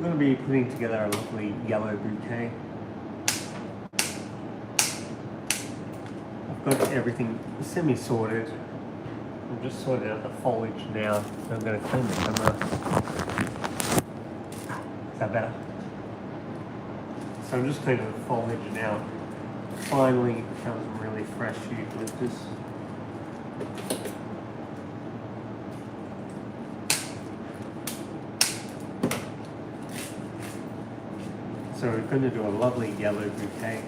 I'm going to be putting together a lovely yellow bouquet. I've got everything semi-sorted. I'm just sorting out the foliage now. I'm going to clean the camera. Is that better? So I'm just cleaning the foliage now. Finally found some really fresh eucalyptus. So we're going to do a lovely yellow bouquet.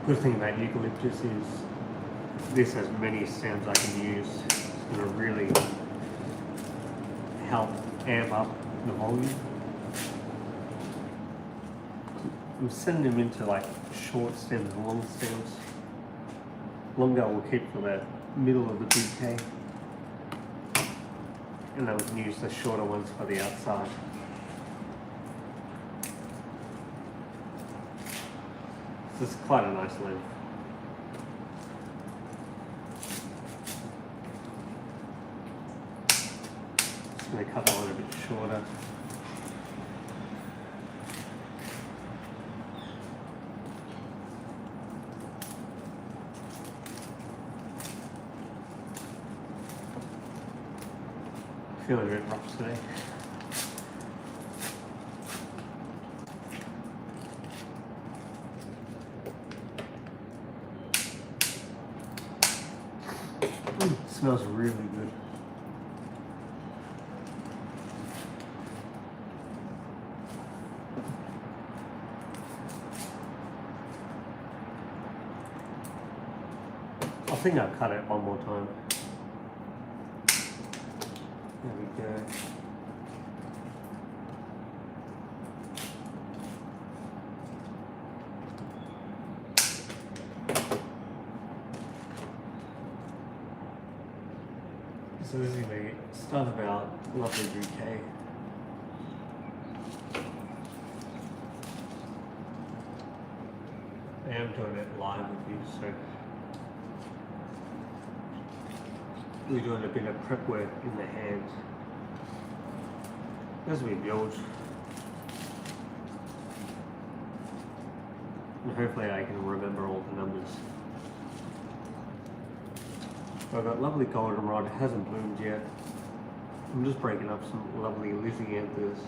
Good thing about eucalyptus is this has many stems I can use. It's going to really help amp up the volume. I'm sending them into like short stems and long stems. Longer will keep for the middle of the bouquet. And then we can use the shorter ones for the outside. This is quite a nice length. Just going to cut that one a bit shorter. Feeling a bit rough today. Smells really good. I think I'll cut it one more time. There we go. So this is going to be start of our lovely bouquet. I am doing it live with you, so we're doing a bit of prep work in the hand as we build. And hopefully I can remember all the numbers. So I've got lovely goldenrod, it hasn't bloomed yet. I'm just breaking up some lovely lysianthus.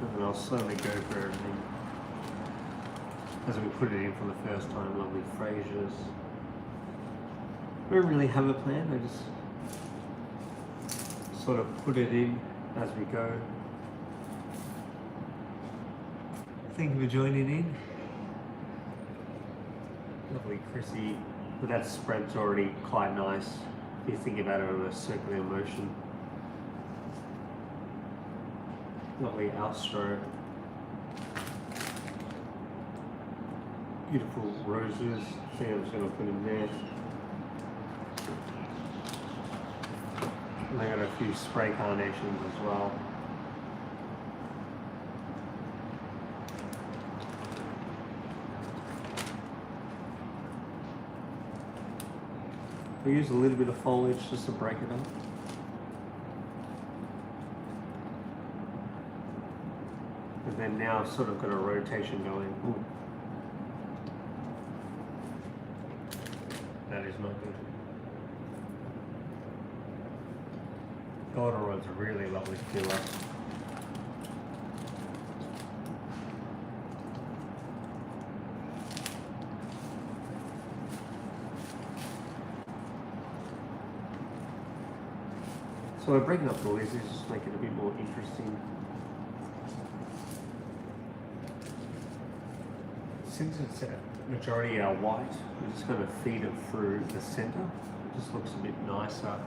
And then I'll slowly go for everything. As we put it in for the first time, lovely frasias. I don't really have a plan, I just sort of put it in as we go. Thank you for joining in. Lovely Chrissy, but that spread's already quite nice if you think about it on a circular motion. Lovely Astro. Beautiful roses. I think I'm just going to put in there. And I got a few spray carnations as well. I use a little bit of foliage just to break it up. And then now I've sort of got a rotation going. Ooh. That is not good. Goldenrod's a really lovely filler. So we're breaking up the lizards just to make it a bit more interesting. Since it's a majority are white, we're just going to feed it through the center. It just looks a bit nicer.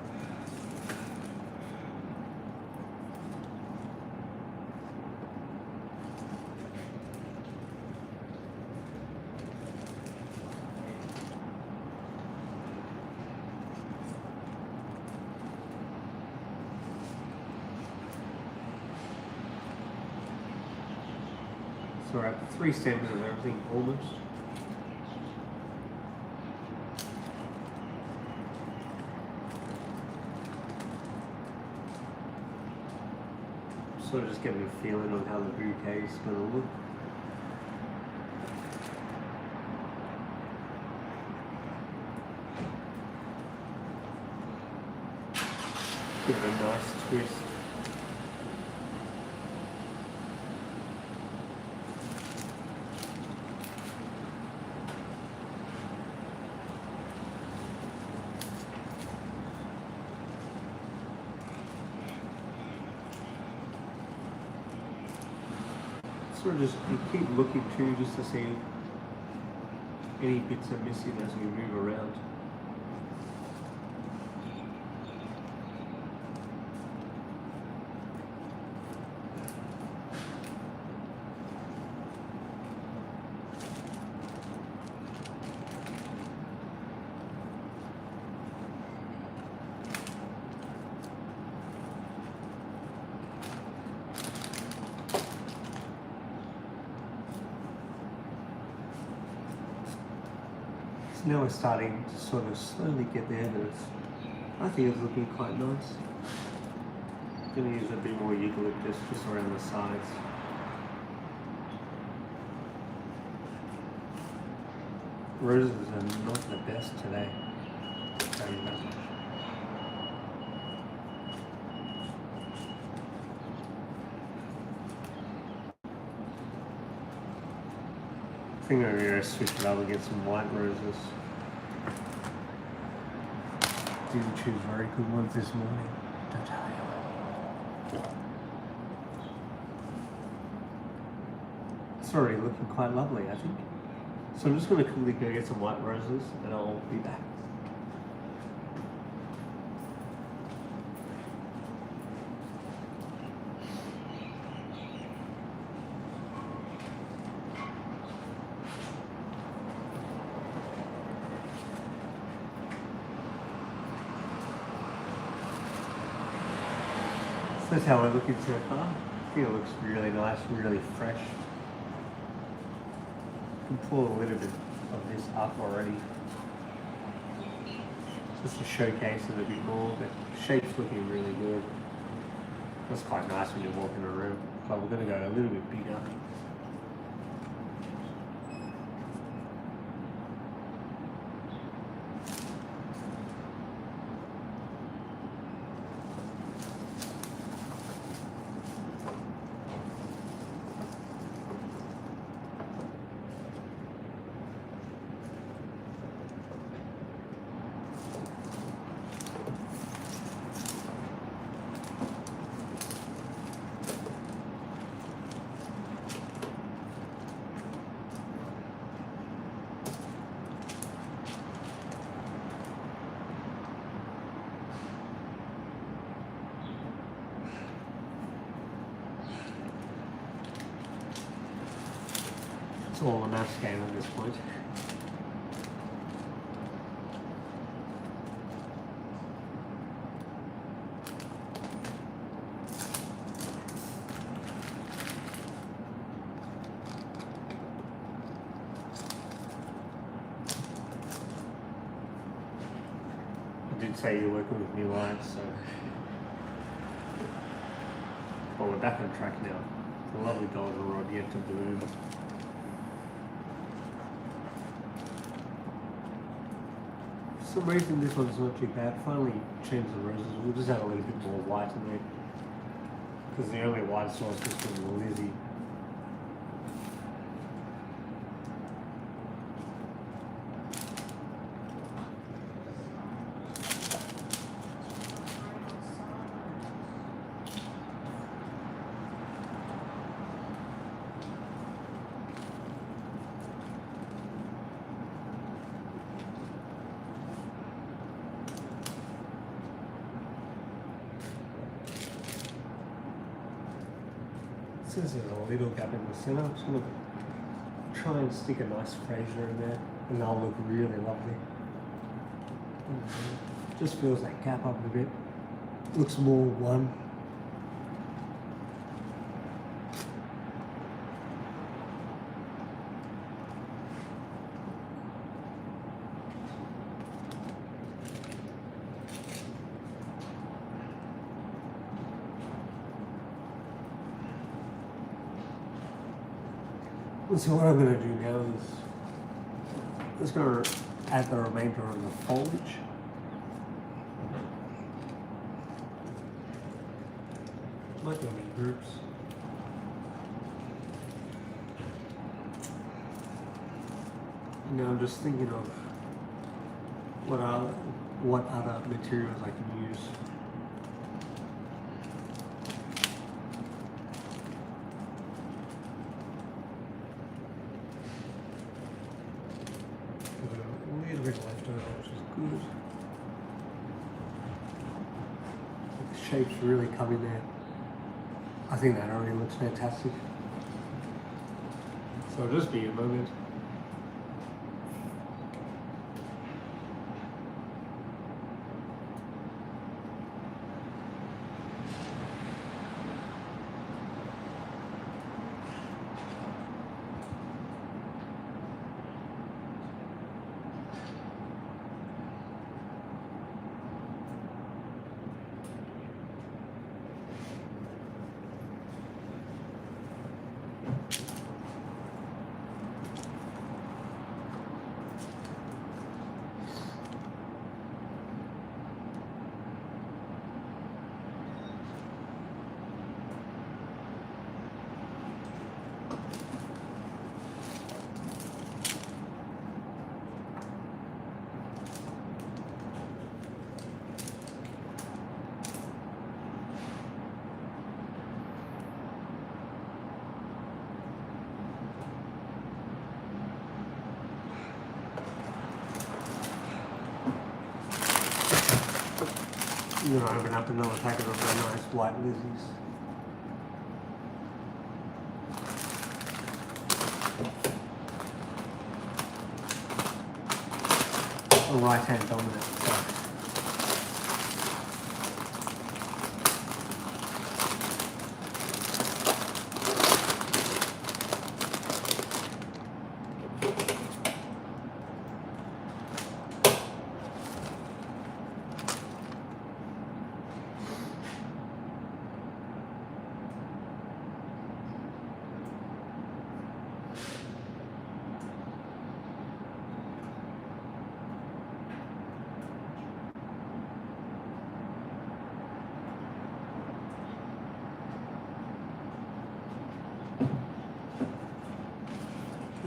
So we're at 3 stems of everything almost. Sort of just getting a feeling on how the bouquet is going to look. Give it a nice twist. Sort of just you keep looking too, just to see any bits are missing as we move around. So now we're starting to sort of slowly get there, but I think it's looking quite nice. I'm going to use a bit more eucalyptus just around the sides. Roses are not the best today. Very much. I think I'm going to switch it up and get some white roses. Didn't choose very good ones this morning, don't tell you. It's already looking quite lovely, I think. So I'm just going to quickly go get some white roses and I'll be back. So that's how we're looking so far. I think it looks really nice, really fresh. I can pull a little bit of this up already. Just to showcase it a bit more, but the shape's looking really good. That's quite nice when you're walking around, but we're going to go a little bit bigger. It's all a maths game at this point. I did say you're working with new lines, so well, we're back on track now. The lovely goldenrod yet to bloom. For some reason this one's not too bad. Finally changed the roses. We'll just add a little bit more white in there because the only white source is from Lizzie. Since there's a little gap in the center, I'm just going to try and stick a nice Fraser in there and that'll look really lovely. Just fills that gap up a bit. Looks more one. So what I'm going to do now is just going to add the remainder of the foliage. Might go in groups. Now I'm just thinking of what other materials I can use. There's a little bit left over, which is good. The shape's really coming there. I think that already looks fantastic. So it'll just be a moment. You know, open up another packet of the nice white lizzies. A right-hand dominant. So.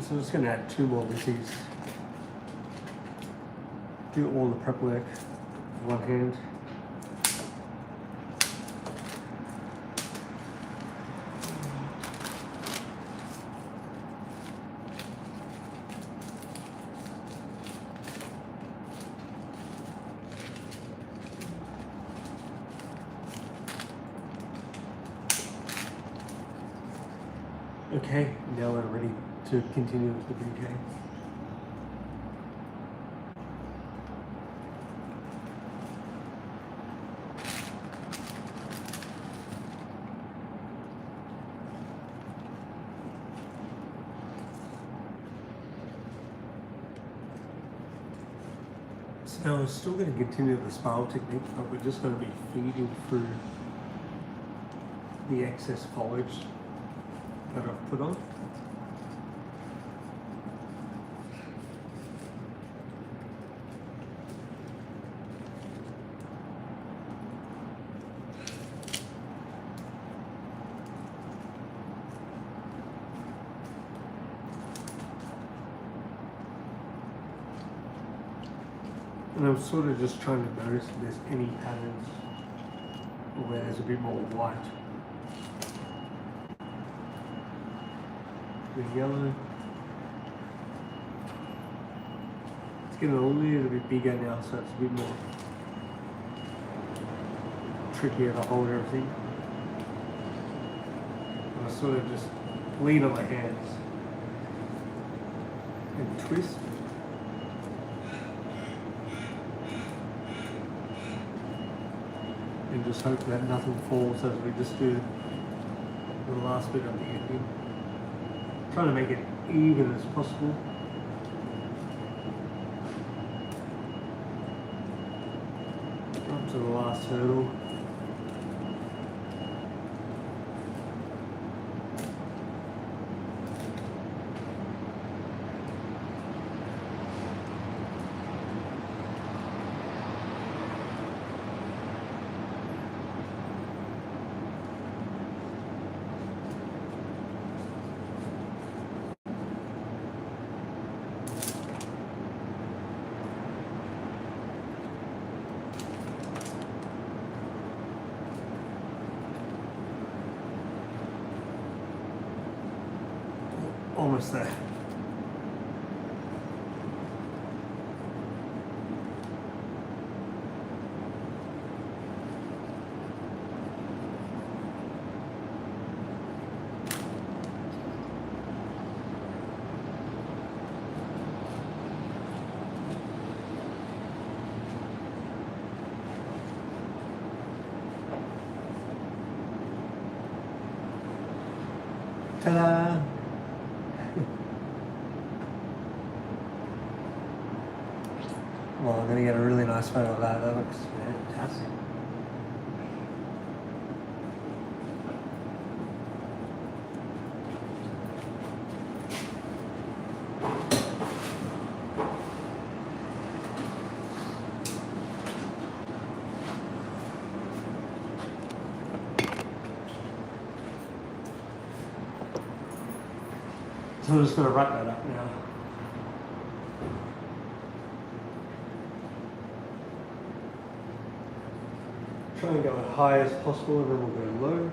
So I'm just going to add 2 more lizzies. Do all the prep work with one hand. Okay, now we're ready to continue with the bouquet. So now we're still going to continue the spiral technique, but we're just going to be feeding through the excess foliage that I've put on. And I'm sort of just trying to notice if there's any patterns where there's a bit more white. The yellow. It's getting a little bit bigger now, so it's a bit more trickier to hold everything. And I sort of just lean on my hands and twist. And just hope that nothing falls as we just do the last bit of the ending. Trying to make it even as possible. Up to the last hurdle. almost there. Ta-da! Well, I'm going to get a really nice photo of that. That looks fantastic. So I'm just going to wrap that up now. Try and go as high as possible and then we'll go low.